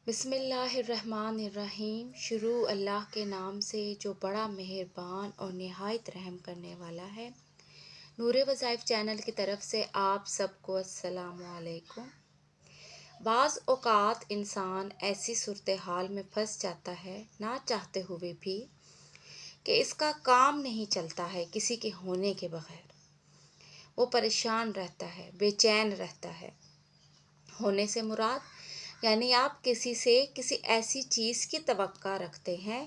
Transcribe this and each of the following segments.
بسم اللہ الرحمن الرحیم۔ شروع اللہ کے نام سے جو بڑا مہربان اور نہایت رحم کرنے والا ہے۔ نور وظائف چینل کی طرف سے آپ سب کو السلام علیکم۔ بعض اوقات انسان ایسی صورتحال میں پھنس جاتا ہے نہ چاہتے ہوئے بھی کہ اس کا کام نہیں چلتا ہے کسی کے ہونے کے بغیر۔ وہ پریشان رہتا ہے، بے چین رہتا ہے۔ ہونے سے مراد یعنی آپ کسی سے کسی ایسی چیز کی توقع رکھتے ہیں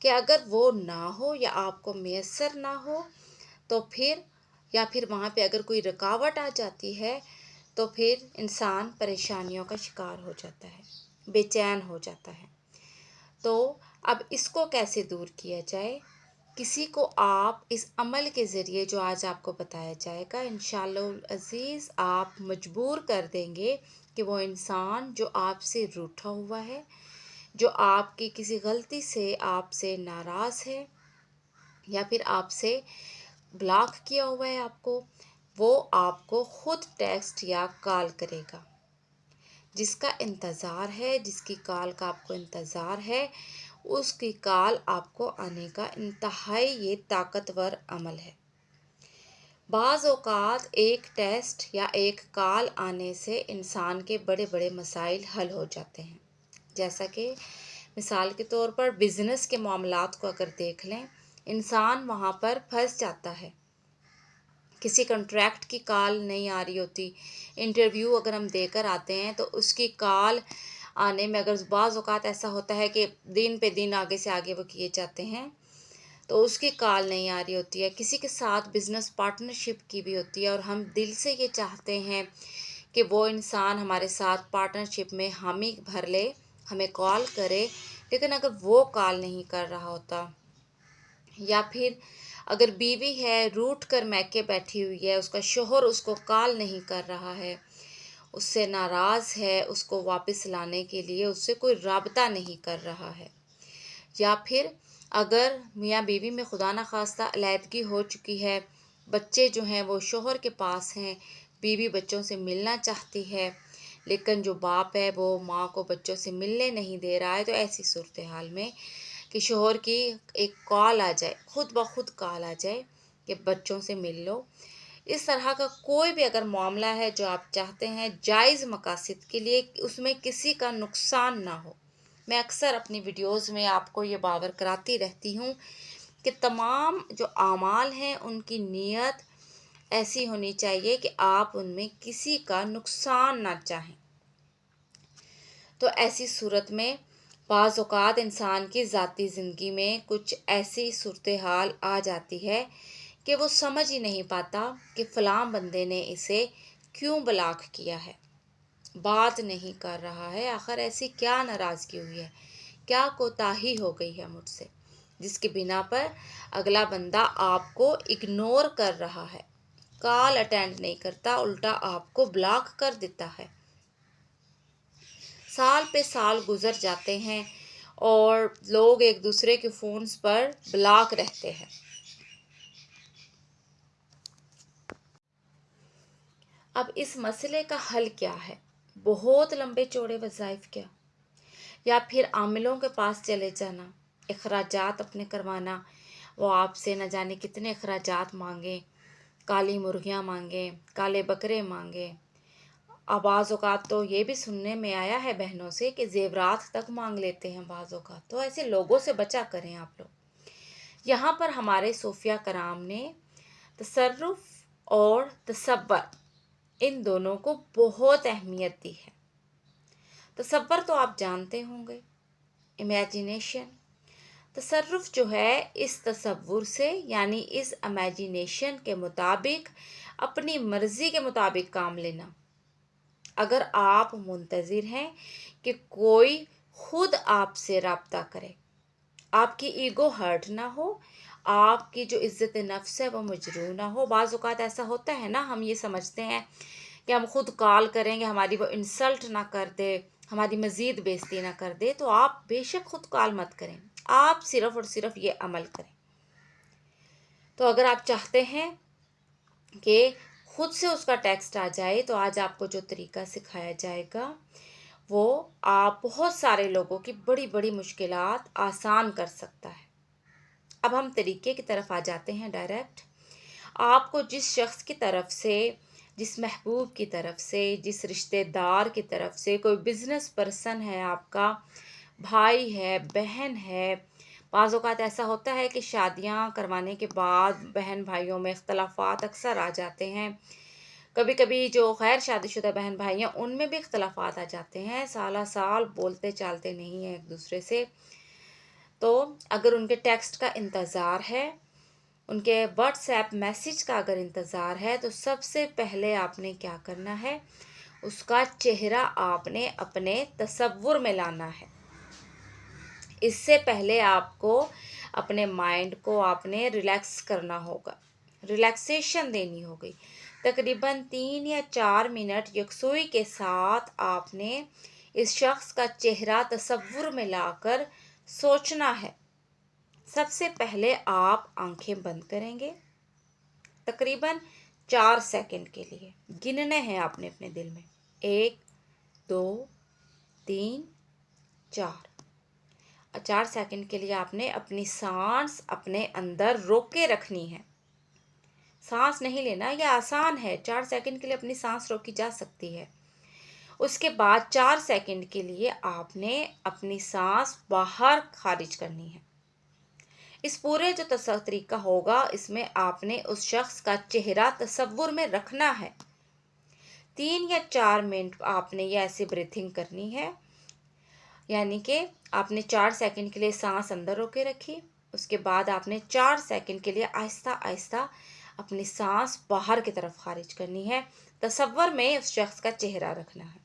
کہ اگر وہ نہ ہو یا آپ کو میسر نہ ہو تو پھر وہاں پہ اگر کوئی رکاوٹ آ جاتی ہے تو پھر انسان پریشانیوں کا شکار ہو جاتا ہے، بے چین ہو جاتا ہے۔ تو اب اس کو کیسے دور کیا جائے؟ کسی کو آپ اس عمل کے ذریعے جو آج آپ کو بتایا جائے گا انشاءاللہ العزیز آپ مجبور کر دیں گے کہ وہ انسان جو آپ سے روٹھا ہوا ہے، جو آپ کی کسی غلطی سے آپ سے ناراض ہے یا پھر آپ سے بلاک کیا ہوا ہے آپ کو، وہ آپ کو خود ٹیکسٹ یا کال کرے گا۔ جس کا انتظار ہے، جس کی کال کا آپ کو انتظار ہے، اس کی کال آپ کو آنے کا انتہائی یہ طاقتور عمل ہے۔ بعض اوقات ایک ٹیکسٹ یا ایک کال آنے سے انسان کے بڑے بڑے مسائل حل ہو جاتے ہیں۔ جیسا کہ مثال کے طور پر بزنس کے معاملات کو اگر دیکھ لیں، انسان وہاں پر پھنس جاتا ہے۔ کسی کنٹریکٹ کی کال نہیں آ رہی ہوتی، انٹرویو اگر ہم دے کر آتے ہیں تو اس کی کال آنے میں اگر بعض اوقات ایسا ہوتا ہے کہ دن پہ دن آگے سے آگے وہ کیے جاتے ہیں تو اس کی کال نہیں آ رہی ہوتی ہے۔ کسی کے ساتھ بزنس پارٹنرشپ کی بھی ہوتی ہے اور ہم دل سے یہ چاہتے ہیں کہ وہ انسان ہمارے ساتھ پارٹنرشپ میں حامی بھر لے، ہمیں کال کرے، لیکن اگر وہ کال نہیں کر رہا ہوتا یا پھر اگر بیوی ہے روٹھ کر میکے بیٹھی ہوئی ہے، اس کا شوہر اس کو کال نہیں کر رہا ہے، اس سے ناراض ہے، اس کو واپس لانے کے لیے اس سے کوئی رابطہ نہیں کر رہا ہے، یا پھر اگر میاں بیوی میں خدا نخواستہ علیحدگی ہو چکی ہے، بچے جو ہیں وہ شوہر کے پاس ہیں، بیوی بچوں سے ملنا چاہتی ہے لیکن جو باپ ہے وہ ماں کو بچوں سے ملنے نہیں دے رہا ہے، تو ایسی صورتحال میں کہ شوہر کی ایک کال آ جائے، خود بخود کال آ جائے کہ بچوں سے مل لو۔ اس طرح کا کوئی بھی اگر معاملہ ہے جو آپ چاہتے ہیں جائز مقاصد کے لیے، اس میں کسی کا نقصان نہ ہو۔ میں اکثر اپنی ویڈیوز میں آپ کو یہ باور کراتی رہتی ہوں کہ تمام جو اعمال ہیں ان کی نیت ایسی ہونی چاہیے کہ آپ ان میں کسی کا نقصان نہ چاہیں۔ تو ایسی صورت میں بعض اوقات انسان کی ذاتی زندگی میں کچھ ایسی صورتحال آ جاتی ہے کہ وہ سمجھ ہی نہیں پاتا کہ فلاں بندے نے اسے کیوں بلاک کیا ہے، بات نہیں کر رہا ہے، آخر ایسی کیا ناراضگی ہوئی ہے، کیا کوتاہی ہو گئی ہے مجھ سے، جس کی بنا پر اگلا بندہ آپ کو اگنور کر رہا ہے، کال اٹینڈ نہیں کرتا، الٹا آپ کو بلاک کر دیتا ہے۔ سال پہ سال گزر جاتے ہیں اور لوگ ایک دوسرے کے فونز پر بلاک رہتے ہیں۔ اب اس مسئلے کا حل کیا ہے؟ بہت لمبے چوڑے وظائف کیا، یا پھر عاملوں کے پاس چلے جانا، اخراجات اپنے کروانا، وہ آپ سے نہ جانے کتنے اخراجات مانگیں، کالی مرغیاں مانگیں، کالے بکرے مانگیں۔ بعض اوقات تو یہ بھی سننے میں آیا ہے بہنوں سے کہ زیورات تک مانگ لیتے ہیں بعض اوقات، تو ایسے لوگوں سے بچا کریں آپ لوگ۔ یہاں پر ہمارے صوفیہ کرام نے تصرف اور تصور ان دونوں کو بہت اہمیت دی ہے۔ تصور تو آپ جانتے ہوں گے، امیجینیشن۔ تصرف جو ہے اس تصور سے یعنی اس امیجینیشن کے مطابق اپنی مرضی کے مطابق کام لینا۔ اگر آپ منتظر ہیں کہ کوئی خود آپ سے رابطہ کرے، آپ کی ایگو ہرٹ نہ ہو، آپ کی جو عزت نفس ہے وہ مجروح نہ ہو۔ بعض اوقات ایسا ہوتا ہے نا، ہم یہ سمجھتے ہیں کہ ہم خود کال کریں گے، ہماری وہ انسلٹ نہ کر دے، ہماری مزید بے عزتی نہ کر دے، تو آپ بے شک خود کال مت کریں، آپ صرف اور صرف یہ عمل کریں۔ تو اگر آپ چاہتے ہیں کہ خود سے اس کا ٹیکسٹ آ جائے تو آج آپ کو جو طریقہ سکھایا جائے گا وہ آپ بہت سارے لوگوں کی بڑی بڑی مشکلات آسان کر سکتا ہے۔ اب ہم طریقے کی طرف آ جاتے ہیں ڈائریکٹ۔ آپ کو جس شخص کی طرف سے، جس محبوب کی طرف سے، جس رشتہ دار کی طرف سے، کوئی بزنس پرسن ہے آپ کا، بھائی ہے، بہن ہے۔ بعض اوقات ایسا ہوتا ہے کہ شادیاں کروانے کے بعد بہن بھائیوں میں اختلافات اکثر آ جاتے ہیں۔ کبھی کبھی جو غیر شادی شدہ بہن بھائی ہیں ان میں بھی اختلافات آ جاتے ہیں، سالہ سال بولتے چالتے نہیں ہیں ایک دوسرے سے۔ تو اگر ان کے ٹیکسٹ کا انتظار ہے، ان کے واٹس ایپ میسیج کا اگر انتظار ہے، تو سب سے پہلے آپ نے کیا کرنا ہے، اس کا چہرہ آپ نے اپنے تصور میں لانا ہے۔ اس سے پہلے آپ کو اپنے مائنڈ کو آپ نے ریلیکس کرنا ہوگا، ریلیکسیشن دینی ہوگی۔ تقریباً 3 یا 4 منٹ یکسوئی کے ساتھ آپ نے اس شخص کا چہرہ تصور میں لا کر سوچنا ہے۔ سب سے پہلے آپ آنکھیں بند کریں گے، تقریباً 4 سیکنڈ کے لیے گننے ہیں آپ نے اپنے دل میں، 1 2 3 4۔ 4 سیکنڈ کے لیے آپ نے اپنی سانس اپنے اندر روکے رکھنی ہے۔ سانس نہیں لینا، یہ آسان ہے، 4 سیکنڈ کے لیے اپنی سانس روکی جا سکتی ہے۔ اس کے بعد 4 سیکنڈ کے لیے آپ نے اپنی سانس باہر خارج کرنی ہے۔ اس پورے جو طریقہ ہوگا، اس میں آپ نے اس شخص کا چہرہ تصور میں رکھنا ہے۔ 3 یا 4 منٹ آپ نے یہ ایسی بریتھنگ کرنی ہے، یعنی کہ آپ نے 4 سیکنڈ کے لیے سانس اندر روکے رکھی، اس کے بعد آپ نے 4 سیکنڈ کے لیے آہستہ آہستہ اپنی سانس باہر کی طرف خارج کرنی ہے، تصور میں اس شخص کا چہرہ رکھنا ہے۔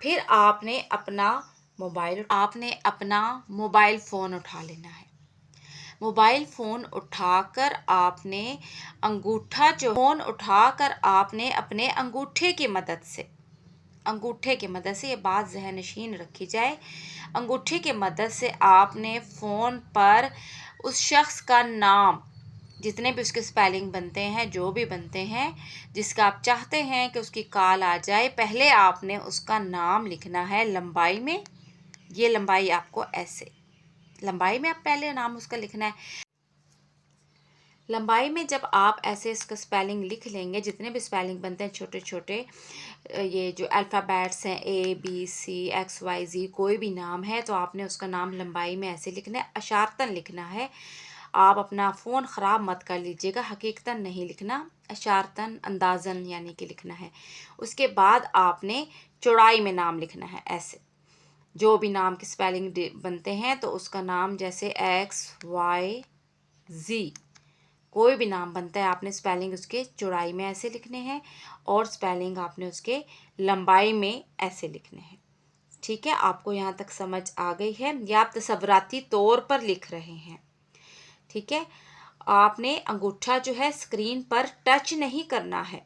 پھر آپ نے اپنا موبائل فون اٹھا لینا ہے۔ موبائل فون اٹھا کر آپ نے اپنے انگوٹھے کی مدد سے یہ بات ذہن نشین رکھی جائے، انگوٹھے کی مدد سے آپ نے فون پر اس شخص کا نام، جتنے بھی اس کے سپیلنگ بنتے ہیں، جو بھی بنتے ہیں، جس کا آپ چاہتے ہیں کہ اس کی کال آ جائے، پہلے آپ نے اس کا نام لکھنا ہے لمبائی میں۔ یہ لمبائی آپ کو ایسے، لمبائی میں آپ پہلے نام اس کا لکھنا ہے۔ لمبائی میں جب آپ ایسے اس کا سپیلنگ لکھ لیں گے، جتنے بھی سپیلنگ بنتے ہیں چھوٹے چھوٹے، یہ جو الفابیٹس ہیں ABCXYZ، کوئی بھی نام ہے تو آپ نے اس کا نام لمبائی میں ایسے لکھنا ہے، اشارتاً لکھنا ہے۔ آپ اپنا فون خراب مت کر لیجیے گا، حقیقتاً نہیں لکھنا، اشارتاً اندازاً یعنی کہ لکھنا ہے۔ اس کے بعد آپ نے چوڑائی میں نام لکھنا ہے، ایسے جو بھی نام کے سپیلنگ بنتے ہیں تو اس کا نام جیسے XYZ، کوئی بھی نام بنتا ہے، آپ نے سپیلنگ اس کے چوڑائی میں ایسے لکھنے ہیں اور سپیلنگ آپ نے اس کے لمبائی میں ایسے لکھنے ہیں۔ ٹھیک ہے، آپ کو یہاں تک سمجھ آ گئی ہے؟ یا آپ تصوراتی طور پر لکھ رہے ہیں؟ ٹھیک ہے، آپ نے انگوٹھا جو ہے اسکرین پر ٹچ نہیں کرنا ہے،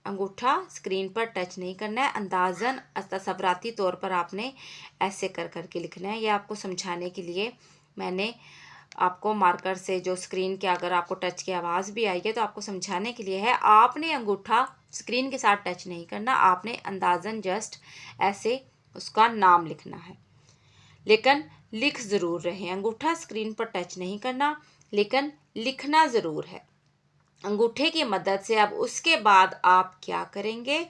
انگوٹھا اسکرین پر ٹچ نہیں کرنا ہے، اندازاً تصوراتی طور پر آپ نے ایسے کر کے لکھنا ہے۔ یہ آپ کو سمجھانے کے لیے میں نے آپ کو مارکر سے، جو اسکرین کے اگر آپ کو ٹچ کی آواز بھی آئی ہے تو آپ کو سمجھانے کے لیے ہے، آپ نے انگوٹھا اسکرین کے ساتھ ٹچ نہیں کرنا، آپ نے اندازاً جسٹ ایسے اس کا نام لکھنا ہے، لیکن لکھ ضرور رہے، انگوٹھا اسکرین پر ٹچ نہیں کرنا لیکن لکھنا ضرور ہے انگوٹھے کی مدد سے۔ اب اس کے بعد آپ کیا کریں گے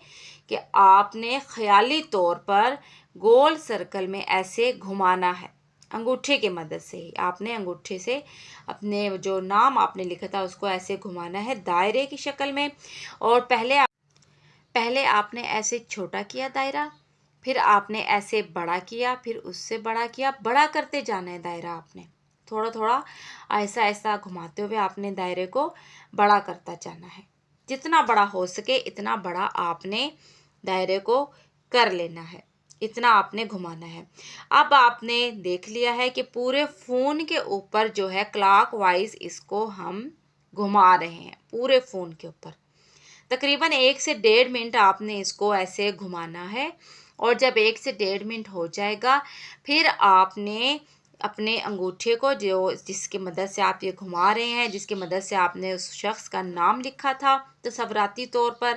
کہ آپ نے خیالی طور پر گول سرکل میں ایسے گھمانا ہے، انگوٹھے کی مدد سے ہی آپ نے انگوٹھے سے اپنے جو نام آپ نے لکھا تھا اس کو ایسے گھمانا ہے دائرے کی شکل میں۔ اور پہلے آپ نے ایسے چھوٹا کیا دائرہ، پھر آپ نے ایسے بڑا کیا، پھر اس سے بڑا کیا، بڑا کرتے جانا ہے دائرہ، آپ نے تھوڑا تھوڑا ایسا ایسا گھماتے ہوئے آپ نے دائرے کو بڑا کرتا جانا ہے، جتنا بڑا ہو سکے اتنا بڑا آپ نے دائرے کو کر لینا ہے، اتنا آپ نے گھمانا ہے۔ اب آپ نے دیکھ لیا ہے کہ پورے فون کے اوپر جو ہے کلاک وائز اس کو ہم گھما رہے ہیں، پورے فون کے اوپر تقریباً 1 سے 1.5 منٹ آپ نے اس کو ایسے گھمانا ہے۔ اور جب 1 سے 1.5 منٹ ہو جائے گا، پھر آپ نے اپنے انگوٹھے کو جس کی مدد سے آپ یہ گھما رہے ہیں، جس کی مدد سے آپ نے اس شخص کا نام لکھا تھا تصوراتی طور پر،